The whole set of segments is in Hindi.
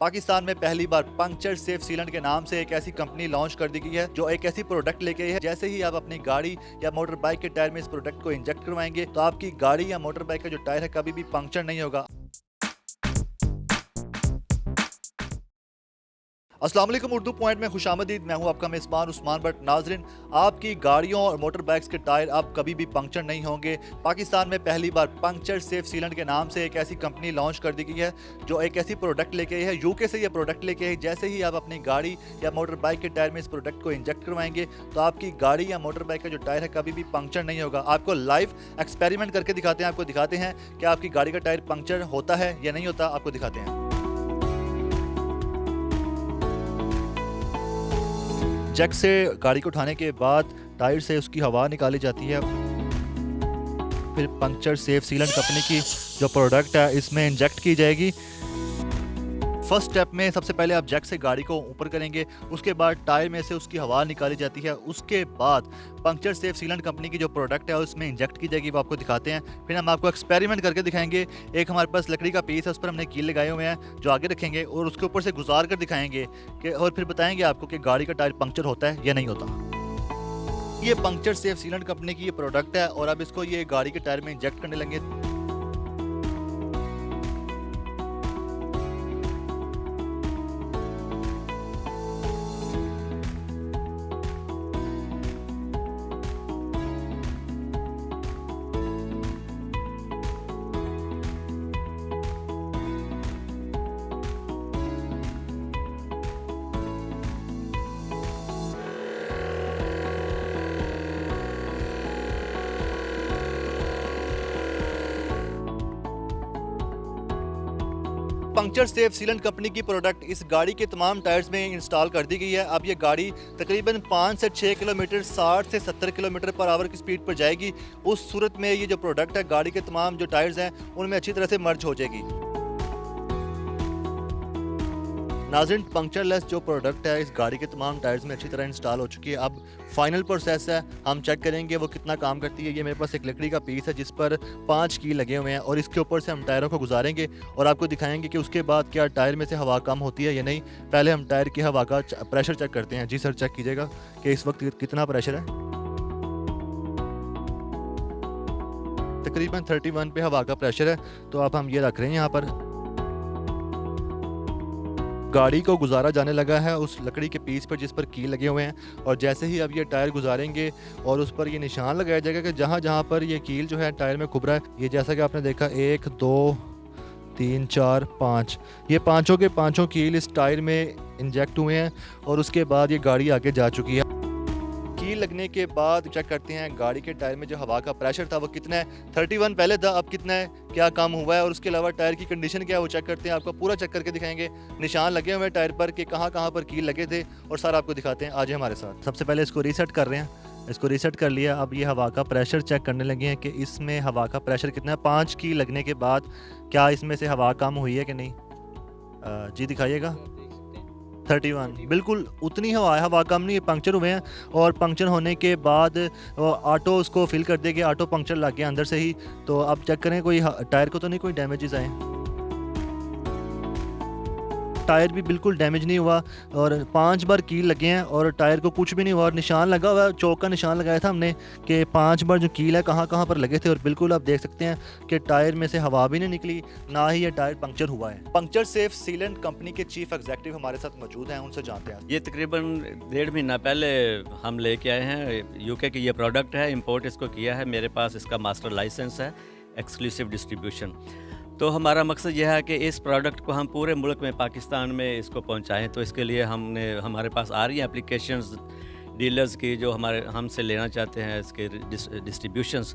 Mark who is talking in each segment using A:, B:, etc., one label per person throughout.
A: पाकिस्तान में पहली बार पंक्चर सेफ सीलेंट के नाम से एक ऐसी कंपनी लॉन्च कर दी गई है जो एक ऐसी प्रोडक्ट लेके आई है। जैसे ही आप अपनी गाड़ी या मोटर बाइक के टायर में इस प्रोडक्ट को इंजेक्ट करवाएंगे तो आपकी गाड़ी या मोटर बाइक का जो टायर है कभी भी पंक्चर नहीं होगा। अस्सलाम वालेकुम, उर्दू पॉइंट में खुशामदीद। मैं हूं आपका मेज़बान उस्मान बट। नाजरीन, आपकी गाड़ियों और मोटर बाइक्स के टायर अब कभी भी पंक्चर नहीं होंगे। पाकिस्तान में पहली बार पंक्चर सेफ सीलेंट के नाम से एक ऐसी कंपनी लॉन्च कर दी गई है जो एक ऐसी प्रोडक्ट लेके आई है। यूके से ये प्रोडक्ट लेके आई। जैसे ही आप अपनी गाड़ी या मोटर बाइक के टायर में इस प्रोडक्ट को इंजेक्ट करवाएंगे तो आपकी गाड़ी या मोटर बाइक का जो टायर है कभी भी पंक्चर नहीं होगा। आपको लाइव एक्सपेरिमेंट करके दिखाते हैं, आपको दिखाते हैं कि आपकी गाड़ी का टायर पंक्चर होता है या नहीं होता। आपको दिखाते हैं। जैक से गाड़ी को उठाने के बाद टायर से उसकी हवा निकाली जाती है। फिर पंक्चर सेफ सीलेंट कंपनी की जो प्रोडक्ट है इसमें इंजेक्ट की जाएगी। फर्स्ट स्टेप में सबसे पहले आप जैक से गाड़ी को ऊपर करेंगे, उसके बाद टायर में से उसकी हवा निकाली जाती है। उसके बाद पंक्चर सेफ सीलेंट कंपनी की जो प्रोडक्ट है उसमें इंजेक्ट की जाएगी, वो आपको दिखाते हैं। फिर हम आपको एक्सपेरिमेंट करके दिखाएंगे। एक हमारे पास लकड़ी का पीस है, उस पर हमने कील लगाए हुए हैं जो आगे रखेंगे और उसके ऊपर से गुजार कर दिखाएंगे कि और फिर बताएंगे आपको कि गाड़ी का टायर पंक्चर होता है या नहीं होता। ये पंक्चर सेफ सीलेंट कंपनी की ये प्रोडक्ट है और अब इसको ये गाड़ी के टायर में इंजेक्ट करने लगे। पंक्चर सेफ सीलेंट कंपनी की प्रोडक्ट इस गाड़ी के तमाम टायर्स में इंस्टॉल कर दी गई है। अब ये गाड़ी तकरीबन 5 से 6 किलोमीटर 60 से 70 किलोमीटर पर आवर की स्पीड पर जाएगी। उस सूरत में ये जो प्रोडक्ट है गाड़ी के तमाम जो टायर्स हैं उनमें अच्छी तरह से मर्ज हो जाएगी। नाज़रीन, पंक्चरलेस जो प्रोडक्ट है इस गाड़ी के तमाम टायर्स में अच्छी तरह इंस्टॉल हो चुकी है। अब फाइनल प्रोसेस है, हम चेक करेंगे वो कितना काम करती है। ये मेरे पास एक लकड़ी का पीस है जिस पर 5 की लगे हुए हैं और इसके ऊपर से हम टायरों को गुजारेंगे और आपको दिखाएंगे कि उसके बाद क्या टायर में से हवा कम होती है या नहीं। पहले हम टायर की हवा का प्रेशर चेक करते हैं। जी सर, चेक कीजिएगा कि इस वक्त कितना प्रेशर है। तकरीबन 31 पे हवा का प्रेशर है। तो अब हम ये रख रहे हैं यहाँ पर। गाड़ी को गुजारा जाने लगा है उस लकड़ी के पीस पर जिस पर कील लगे हुए हैं और जैसे ही अब ये टायर गुजारेंगे और उस पर ये निशान लगाया जाएगा कि जहाँ जहाँ पर ये कील जो है टायर में खुब रहा है, ये जैसा कि आपने देखा 1 2 3 4 5, ये पाँचों के पाँचों कील इस टायर में इंजेक्ट हुए हैं और उसके बाद ये गाड़ी आगे जा चुकी है। कील लगने के बाद चेक करते हैं गाड़ी के टायर में जो हवा का प्रेशर था वो कितना है। 31 पहले था, अब कितना है, क्या काम हुआ है और उसके अलावा टायर की कंडीशन क्या है वो चेक करते हैं। आपको पूरा चेक करके दिखाएंगे। निशान लगे हुए हैं टायर पर कि कहाँ कहाँ पर कील लगे थे और सारा आपको दिखाते हैं। आज हमारे साथ सबसे पहले इसको रीसेट कर रहे हैं। इसको रीसेट कर लिया। अब ये हवा का प्रेशर चेक करने लगे हैं कि इसमें हवा का प्रेशर कितना है। 5 की लगने के बाद क्या इसमें से हवा कम हुई है कि नहीं। जी दिखाइएगा। 31 बिल्कुल उतनी हवा है, हवा कम नहीं है। पंक्चर हुए हैं और पंक्चर होने के बाद ऑटो उसको फिल कर देगी। ऑटो पंक्चर लग गया अंदर से ही। तो अब चेक करें कोई टायर को तो नहीं कोई डैमेजेस आए। टायर भी बिल्कुल डैमेज नहीं हुआ और 5 बार कील लगे हैं और टायर को कुछ भी नहीं हुआ और निशान लगा हुआ है। चौक का निशान लगाया था हमने कि 5 बार जो कील है कहाँ कहाँ पर लगे थे और बिल्कुल आप देख सकते हैं कि टायर में से हवा भी नहीं निकली, ना ही ये टायर पंक्चर हुआ है। पंक्चर सेफ सीलेंट कंपनी के चीफ एग्जीक्यूटिव हमारे साथ मौजूद हैं, उनसे जानते हैं।
B: ये तकरीबन 1.5 महीना पहले हम लेके आए हैं। यूके की ये प्रोडक्ट है, इंपोर्ट इसको किया है। मेरे पास इसका मास्टर लाइसेंस है, एक्सक्लूसिव डिस्ट्रीब्यूशन। तो हमारा मकसद यह है कि इस प्रोडक्ट को हम पूरे मुल्क में, पाकिस्तान में इसको पहुंचाएं। तो इसके लिए हमारे पास आ रही हैं एप्लीकेशंस डीलर्स की जो हमसे लेना चाहते हैं इसके डिस्ट्रीब्यूशंस।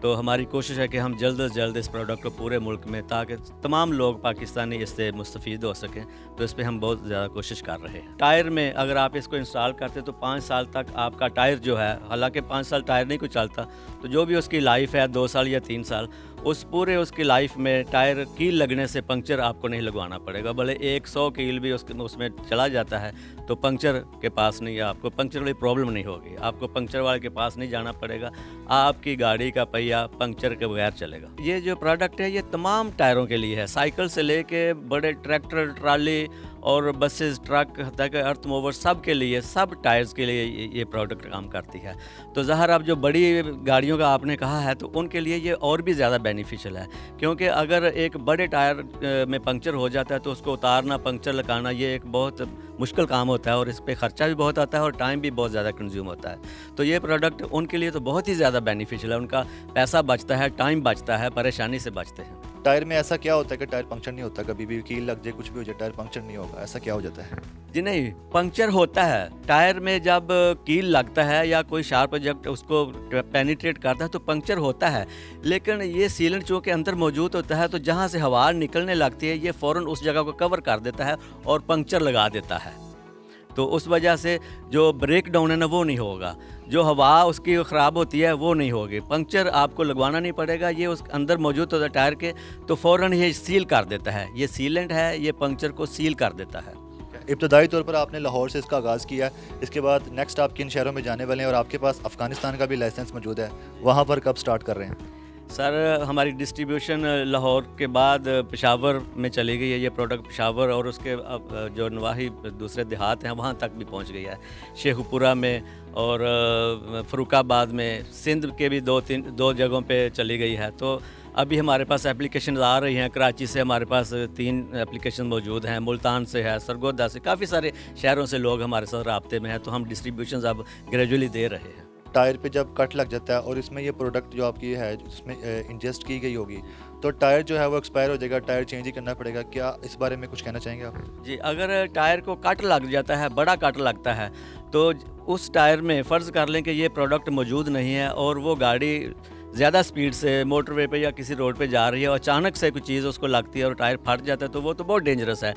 B: तो हमारी कोशिश है कि हम जल्द से जल्द इस प्रोडक्ट को पूरे मुल्क में, ताकि तमाम लोग पाकिस्तानी इससे मुस्तफ़ीद हो सकें। तो इस पर हम बहुत ज़्यादा कोशिश कर रहे हैं। टायर में अगर आप इसको इंस्टॉल करते तो 5 साल तक आपका टायर जो है, हालांकि 5 साल टायर नहीं कुछ चलता, तो जो भी उसकी लाइफ है 2 साल या 3 साल, उस पूरे उसकी लाइफ में टायर कील लगने से पंक्चर आपको नहीं लगवाना पड़ेगा। भले 100 कील भी उसमें चला जाता है तो पंक्चर के पास नहीं, आपको पंक्चर वाली प्रॉब्लम नहीं होगी, आपको पंक्चर वाले के पास नहीं जाना पड़ेगा, आपकी गाड़ी का पहिया पंक्चर के बगैर चलेगा। ये जो प्रोडक्ट है ये तमाम टायरों के लिए है, साइकिल से लेके बड़े ट्रैक्टर, ट्राली और बसेस, ट्रक तक, अर्थ मूवर, सब के लिए, सब टायर्स के लिए ये प्रोडक्ट काम करती है। तो ज़ाहिर अब जो बड़ी गाड़ियों का आपने कहा है तो उनके लिए ये और भी ज़्यादा बेनिफिशियल है, क्योंकि अगर एक बड़े टायर में पंक्चर हो जाता है तो उसको उतारना, पंक्चर लगाना ये एक बहुत मुश्किल काम होता है और इस पे ख़र्चा भी बहुत आता है और टाइम भी बहुत ज़्यादा कंज्यूम होता है। तो ये प्रोडक्ट उनके लिए तो बहुत ही ज़्यादा बेनिफिशियल है, उनका पैसा बचता है, टाइम बचता है, परेशानी से बचते हैं।
A: टायर में ऐसा क्या होता है कि टायर पंक्चर नहीं होता, कभी भी कील लग जाए, कुछ भी हो जाए, टायर पंक्चर नहीं होगा, ऐसा क्या हो जाता है?
B: जी नहीं, पंक्चर होता है टायर में, जब कील लगता है या कोई शार्प ऑब्जेक्ट उसको पेनिट्रेट करता है तो पंक्चर होता है, लेकिन ये सीलेंट चूँकि अंदर मौजूद होता है तो जहाँ से हवा निकलने लगती है ये फ़ौरन उस जगह को कवर कर देता है और पंक्चर लगा देता है। तो उस वजह से जो ब्रेक डाउन है ना वो नहीं होगा, जो हवा उसकी ख़राब होती है वो नहीं होगी, पंक्चर आपको लगवाना नहीं पड़ेगा, ये उस अंदर मौजूद होता है टायर के, तो फ़ौरन ये सील कर देता है, ये सीलेंट है, ये पंक्चर को सील कर देता है।
A: इब्तदाई तौर पर आपने लाहौर से इसका आगाज़ किया, इसके बाद नेक्स्ट आप किन शहरों में जाने वाले हैं और आपके पास अफ़गानिस्तान का भी लाइसेंस मौजूद है, वहाँ पर कब स्टार्ट कर रहे हैं?
B: सर हमारी डिस्ट्रीब्यूशन लाहौर के बाद पेशावर में चली गई है, ये प्रोडक्ट पेशावर और उसके अब जो नवाही दूसरे देहात हैं वहाँ तक भी पहुँच गया है, शेखुपुरा में और फ़रुखाबाद में, सिंध के भी दो जगहों पे चली गई है। तो अभी हमारे पास एप्लीकेशन आ रही हैं, कराची से हमारे पास 3 एप्लीकेशन मौजूद हैं, मुल्तान से है, सरगोदा से, काफ़ी सारे शहरों से लोग हमारे साथ राब्ते में हैं, तो हम डिस्ट्रीब्यूशन अब ग्रेजुअली दे रहे हैं।
A: टायर पे जब कट लग जाता है और इसमें ये प्रोडक्ट जो आपकी है उसमें इंजेस्ट की गई होगी तो टायर जो है वो एक्सपायर हो जाएगा, टायर चेंज ही करना पड़ेगा, क्या इस बारे में कुछ कहना चाहेंगे आप?
B: जी, अगर टायर को कट लग जाता है, बड़ा कट लगता है, तो उस टायर में फ़र्ज़ कर लें कि ये प्रोडक्ट मौजूद नहीं है और वो गाड़ी ज़्यादा स्पीड से मोटरवे पे या किसी रोड पे जा रही है और अचानक से कोई चीज़ उसको लगती है और टायर फट जाता है, तो वो तो बहुत डेंजरस है।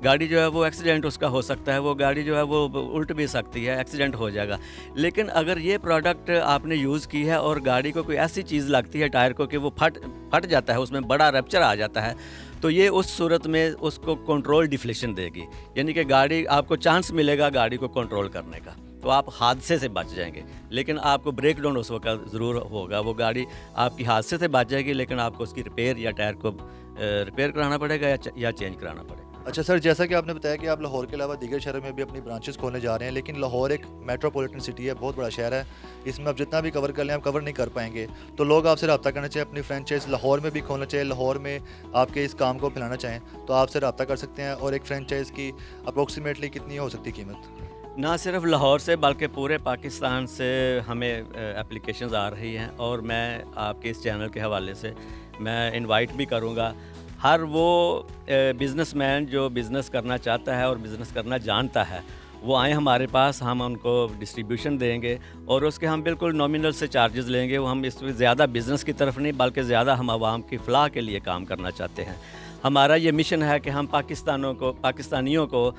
B: गाड़ी जो है वो एक्सीडेंट उसका हो सकता है, वो गाड़ी जो है वो उल्ट भी सकती है, एक्सीडेंट हो जाएगा। लेकिन अगर ये प्रोडक्ट आपने यूज़ की है और गाड़ी को कोई ऐसी चीज़ लगती है टायर को कि वो फट जाता है, उसमें बड़ा रप्चर आ जाता है, तो ये उस सूरत में उसको कंट्रोल डिफ्लेक्शन देगी, यानी कि गाड़ी आपको चांस मिलेगा गाड़ी को कंट्रोल करने का, तो आप हादसे से बच जाएंगे। लेकिन आपको ब्रेक डाउन उस वक्त ज़रूर होगा, वो गाड़ी आपकी हादसे से बच जाएगी, लेकिन आपको उसकी रिपेयर या टायर को रिपेयर कराना पड़ेगा या चेंज कराना पड़ेगा।
A: अच्छा सर, जैसा कि आपने बताया कि आप लाहौर के अलावा दीगर शहरों में भी अपनी ब्रांचेस खोलने जा रहे हैं, लेकिन लाहौर एक मेट्रोपॉलिटन सिटी है, बहुत बड़ा शहर है, इसमें आप जितना भी कवर कर लें आप कवर नहीं कर पाएंगे, तो लोग आपसे रब्ता करना चाहिए, अपनी फ्रेंचाइज लाहौर में भी खोलना चाहिए, लाहौर में आपके इस काम को फैलाना चाहें तो आपसे रब्ता कर सकते हैं। और एक फ्रेंचाइज़ की अप्रोक्सीमेटली कितनी हो सकती है कीमत?
B: ना सिर्फ लाहौर से बल्कि पूरे पाकिस्तान से हमें एप्लीकेशंस आ रही हैं और मैं आपके इस चैनल के हवाले से मैं इनवाइट भी करूंगा हर वो बिज़नेसमैन जो बिज़नेस करना चाहता है और बिज़नेस करना जानता है, वो आए हमारे पास, हम उनको डिस्ट्रीब्यूशन देंगे और उसके हम बिल्कुल नॉमिनल से चार्जेस लेंगे। वो हम इसमें ज़्यादा बिज़नेस की तरफ नहीं बल्कि ज़्यादा हम आवाम की फ़लाह के लिए काम करना चाहते हैं। हमारा ये मिशन है कि हम पाकिस्तानियों को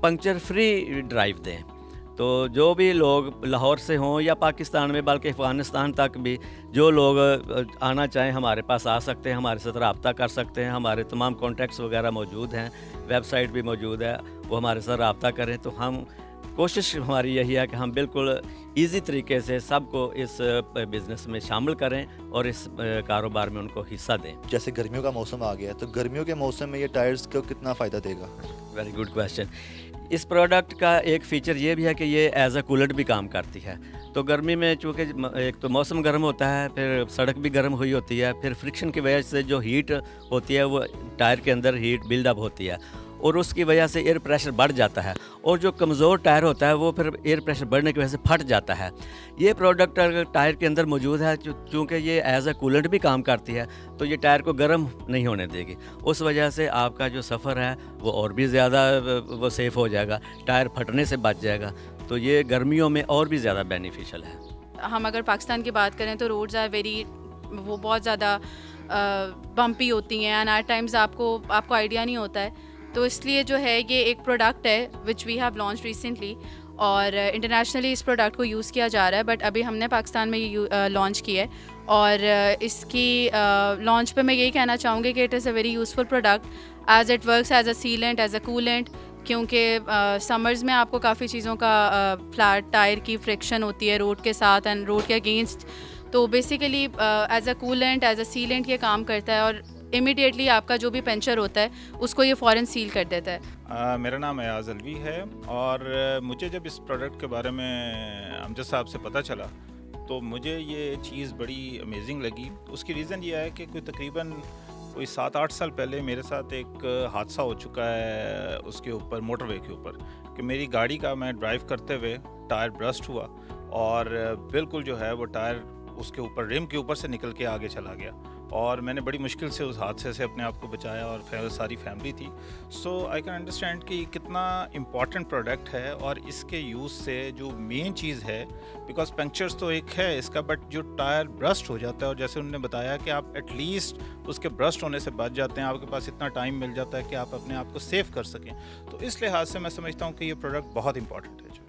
B: पंक्चर फ्री ड्राइव दें। तो जो भी लोग लाहौर से हों या पाकिस्तान में बल्कि अफ़गानिस्तान तक भी जो लोग आना चाहें हमारे पास आ सकते हैं, हमारे साथ रब्ता कर सकते हैं। हमारे तमाम कॉन्टैक्ट्स वगैरह मौजूद हैं, वेबसाइट भी मौजूद है, वो हमारे साथ रब्ता करें। तो हम कोशिश हमारी यही है कि हम बिल्कुल ईज़ी तरीके से सबको इस बिज़नेस में शामिल करें और इस कारोबार में उनको हिस्सा दें।
A: जैसे गर्मियों का मौसम आ गया, तो गर्मियों के मौसम में ये टायर्स को कितना फ़ायदा देगा?
B: Very good question. इस प्रोडक्ट का एक फ़ीचर ये भी है कि ये एज अ कूलेंट भी काम करती है। तो गर्मी में चूँकि एक तो मौसम गर्म होता है, फिर सड़क भी गर्म हुई होती है, फिर फ्रिक्शन की वजह से जो हीट होती है वो टायर के अंदर हीट बिल्डअप होती है और उसकी वजह से एयर प्रेशर बढ़ जाता है और जो कमज़ोर टायर होता है वो फिर एयर प्रेशर बढ़ने की वजह से फट जाता है। ये प्रोडक्ट अगर टायर के अंदर मौजूद है, चूँकि ये एज अ कूलेंट भी काम करती है, तो ये टायर को गर्म नहीं होने देगी। उस वजह से आपका जो सफ़र है वो और भी ज़्यादा वो सेफ़ हो जाएगा, टायर फटने से बच जाएगा। तो ये गर्मियों में और भी ज़्यादा बेनिफिशियल है।
C: हम अगर पाकिस्तान की बात करें तो रोड्स आर वो बहुत ज़्यादा बम्पी होती हैं एंड एट टाइम्स आपको आइडिया नहीं होता है। तो इसलिए जो है ये एक प्रोडक्ट है which we have launch recently और इंटरनेशनली इस प्रोडक्ट को यूज़ किया जा रहा है, बट अभी हमने पाकिस्तान में ये लॉन्च किया है और इसकी लॉन्च पे मैं यही कहना चाहूँगी कि it is a very useful product as it works as a sealant as a coolant, क्योंकि समर्स में आपको काफ़ी चीज़ों का फ्लैट टायर की फ्रिक्शन होती है रोड के साथ एंड रोड के अगेंस्ट, तो basically as a coolant as a sealant ये काम करता है और इमीडिएटली आपका जो भी पंचर होता है उसको ये फ़ौरन सील कर देता है।
D: मेरा नाम एयाज़ अलवी है और मुझे जब इस प्रोडक्ट के बारे में अमजद साहब से पता चला तो मुझे ये चीज़ बड़ी अमेजिंग लगी। उसकी रीज़न ये है कि तकरीबन कोई 7-8 साल पहले मेरे साथ एक हादसा हो चुका है उसके ऊपर, मोटरवे के ऊपर, कि मेरी गाड़ी का मैं ड्राइव करते हुए टायर ब्रस्ट हुआ और बिल्कुल जो है वो टायर उसके ऊपर रिम के ऊपर से निकल के आगे चला गया और मैंने बड़ी मुश्किल से उस हादसे से अपने आप को बचाया और सारी फैमिली थी। सो आई कैन अंडरस्टैंड कि कितना इम्पॉर्टेंट प्रोडक्ट है और इसके यूज़ से जो मेन चीज़ है, बिकॉज पंक्चर्स तो एक है इसका, बट जो टायर ब्रस्ट हो जाता है और जैसे उन्होंने बताया कि आप एटलीस्ट उसके ब्रस्ट होने से बच जाते हैं, आपके पास इतना टाइम मिल जाता है कि आप अपने आप को सेव कर सकें। तो इस लिहाज से मैं समझता हूँ कि ये प्रोडक्ट बहुत इंपॉर्टेंट है।